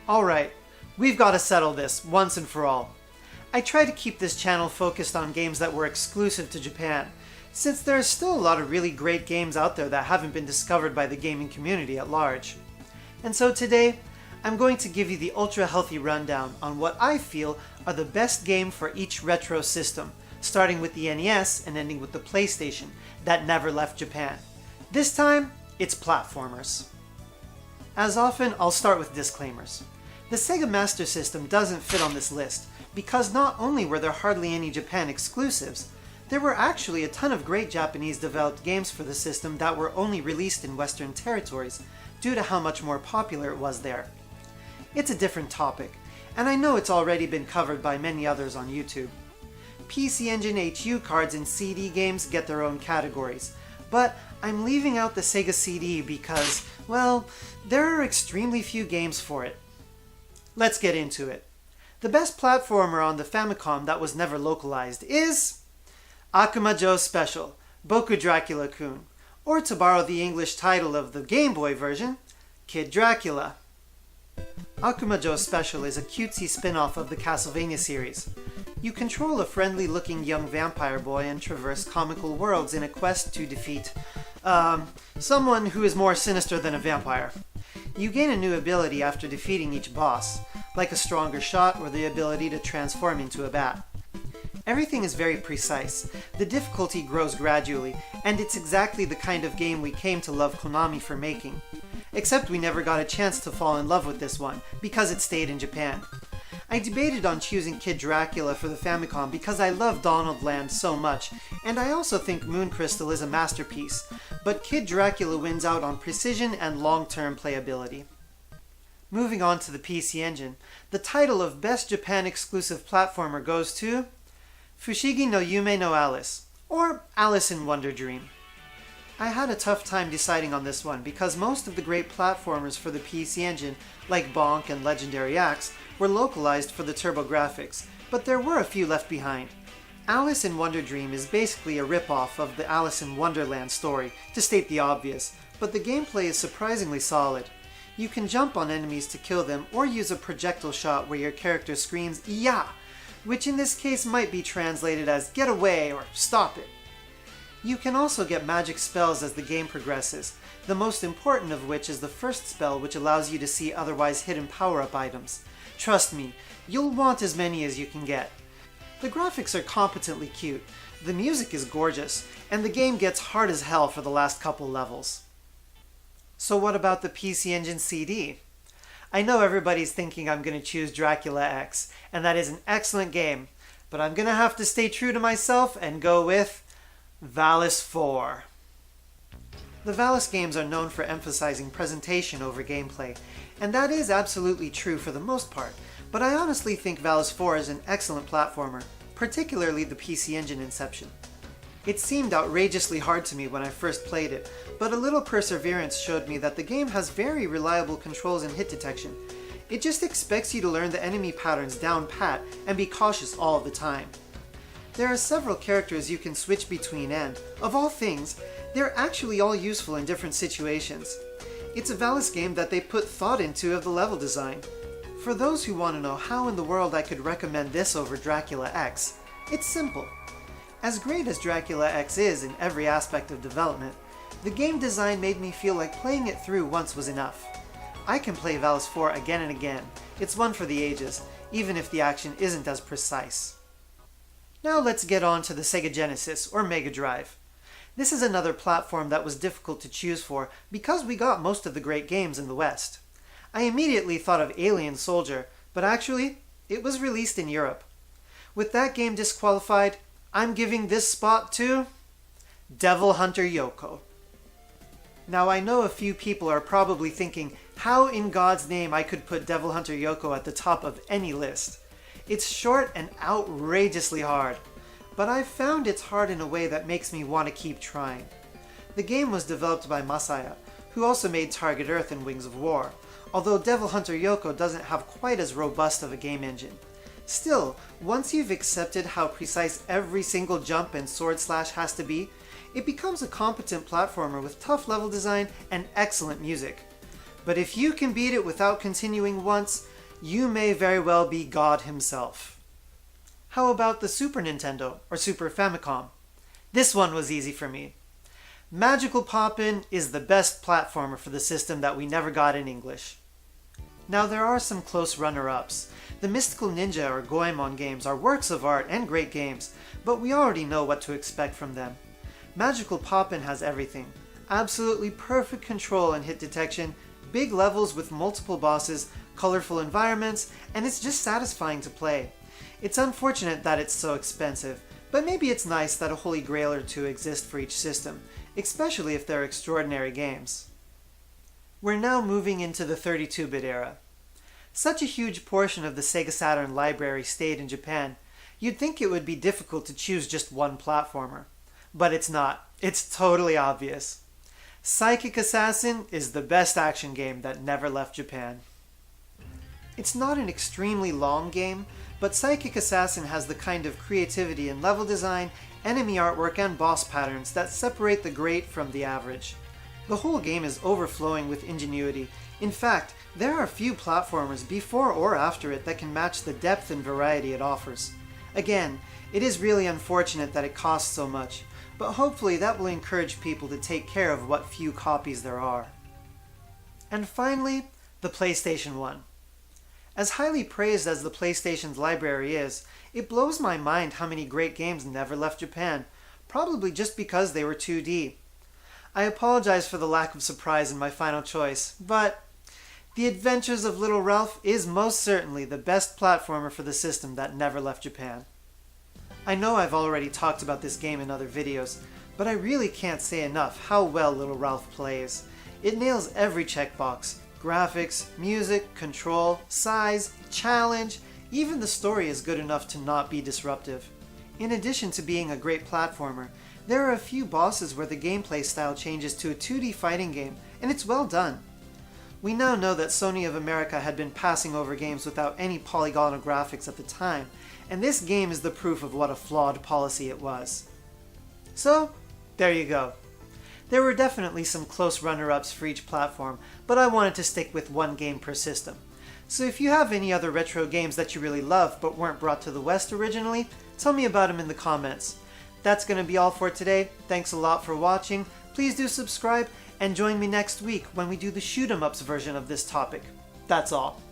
Alright, we've got to settle this once and for all. I try to keep this channel focused on games that were exclusive to Japan, since there are still a lot of really great games out there that haven't been discovered by the gaming community at large. And so today, I'm going to give you the ultra-healthy rundown on what I feel are the best game for each retro system, starting with the NES and ending with the PlayStation, that never left Japan. This time, it's platformers. As often, I'll start with disclaimers. The Sega Master System doesn't fit on this list, because not only were there hardly any Japan exclusives, there were actually a ton of great Japanese-developed games for the system that were only released in Western territories, due to how much more popular it was there. It's a different topic, and I know it's already been covered by many others on YouTube. PC Engine HU cards and CD games get their own categories, but I'm leaving out the Sega CD because, well, there are extremely few games for it. Let's get into it. The best platformer on the Famicom that was never localized is Akuma Joe Special, Boku Dracula-kun, or to borrow the English title of the Game Boy version, Kid Dracula. Akuma Joe Special is a cutesy spin-off of the Castlevania series. You control a friendly-looking young vampire boy and traverse comical worlds in a quest to defeat, someone who is more sinister than a vampire. You gain a new ability after defeating each boss, like a stronger shot or the ability to transform into a bat. Everything is very precise, the difficulty grows gradually, and it's exactly the kind of game we came to love Konami for making. Except we never got a chance to fall in love with this one, because it stayed in Japan. I debated on choosing Kid Dracula for the Famicom because I love Donald Land so much, and I also think Moon Crystal is a masterpiece, but Kid Dracula wins out on precision and long-term playability. Moving on to the PC Engine, the title of Best Japan Exclusive Platformer goes to Fushigi no Yume no Alice, or Alice in Wonder Dream. I had a tough time deciding on this one because most of the great platformers for the PC Engine, like Bonk and Legendary Axe, were localized for the TurboGrafx, but there were a few left behind. Alice in Wonder Dream is basically a rip-off of the Alice in Wonderland story, to state the obvious, but the gameplay is surprisingly solid. You can jump on enemies to kill them or use a projectile shot where your character screams "Ya!", which in this case might be translated as "get away" or "stop it". You can also get magic spells as the game progresses, the most important of which is the first spell, which allows you to see otherwise hidden power-up items. Trust me, you'll want as many as you can get. The graphics are competently cute, the music is gorgeous, and the game gets hard as hell for the last couple levels. So what about the PC Engine CD? I know everybody's thinking I'm going to choose Dracula X, and that is an excellent game, but I'm going to have to stay true to myself and go with Valis 4. The Valis games are known for emphasizing presentation over gameplay, and that is absolutely true for the most part, but I honestly think Valis 4 is an excellent platformer, particularly the PC Engine Inception. It seemed outrageously hard to me when I first played it, but a little perseverance showed me that the game has very reliable controls and hit detection. It just expects you to learn the enemy patterns down pat and be cautious all the time. There are several characters you can switch between and, of all things, they're actually all useful in different situations. It's a Valis game that they put thought into of the level design. For those who want to know how in the world I could recommend this over Dracula X, it's simple. As great as Dracula X is in every aspect of development, the game design made me feel like playing it through once was enough. I can play Valis 4 again and again. It's one for the ages, even if the action isn't as precise. Now let's get on to the Sega Genesis, or Mega Drive. This is another platform that was difficult to choose for because we got most of the great games in the West. I immediately thought of Alien Soldier, but actually, it was released in Europe. With that game disqualified, I'm giving this spot to Devil Hunter Yoko. Now I know a few people are probably thinking how in God's name I could put Devil Hunter Yoko at the top of any list. It's short and outrageously hard, but I've found it's hard in a way that makes me want to keep trying. The game was developed by Masaya, who also made Target Earth and Wings of War, although Devil Hunter Yoko doesn't have quite as robust of a game engine. Still, once you've accepted how precise every single jump and sword slash has to be, it becomes a competent platformer with tough level design and excellent music. But if you can beat it without continuing once, you may very well be God himself. How about the Super Nintendo or Super Famicom? This one was easy for me. Magical Poppin is the best platformer for the system that we never got in English. Now there are some close runner-ups. The Mystical Ninja or Goemon games are works of art and great games, but we already know what to expect from them. Magical Poppin has everything. Absolutely perfect control and hit detection, big levels with multiple bosses, colorful environments, and it's just satisfying to play. It's unfortunate that it's so expensive, but maybe it's nice that a holy grail or two exist for each system, especially if they're extraordinary games. We're now moving into the 32-bit era. Such a huge portion of the Sega Saturn library stayed in Japan, you'd think it would be difficult to choose just one platformer. But it's not. It's totally obvious. Psychic Assassin is the best action game that never left Japan. It's not an extremely long game, but Psychic Assassin has the kind of creativity in level design, enemy artwork, and boss patterns that separate the great from the average. The whole game is overflowing with ingenuity. In fact, there are few platformers before or after it that can match the depth and variety it offers. Again, it is really unfortunate that it costs so much, but hopefully that will encourage people to take care of what few copies there are. And finally, the PlayStation 1. As highly praised as the PlayStation's library is, it blows my mind how many great games never left Japan, probably just because they were 2D. I apologize for the lack of surprise in my final choice, but The Adventures of Little Ralph is most certainly the best platformer for the system that never left Japan. I know I've already talked about this game in other videos, but I really can't say enough how well Little Ralph plays. It nails every checkbox. Graphics, music, control, size, challenge, even the story is good enough to not be disruptive. In addition to being a great platformer, there are a few bosses where the gameplay style changes to a 2D fighting game, and it's well done. We now know that Sony of America had been passing over games without any polygonal graphics at the time, and this game is the proof of what a flawed policy it was. So, there you go. There were definitely some close runner-ups for each platform, but I wanted to stick with one game per system. So if you have any other retro games that you really love but weren't brought to the West originally, tell me about them in the comments. That's going to be all for today. Thanks a lot for watching. Please do subscribe and join me next week when we do the shoot 'em ups version of this topic. That's all.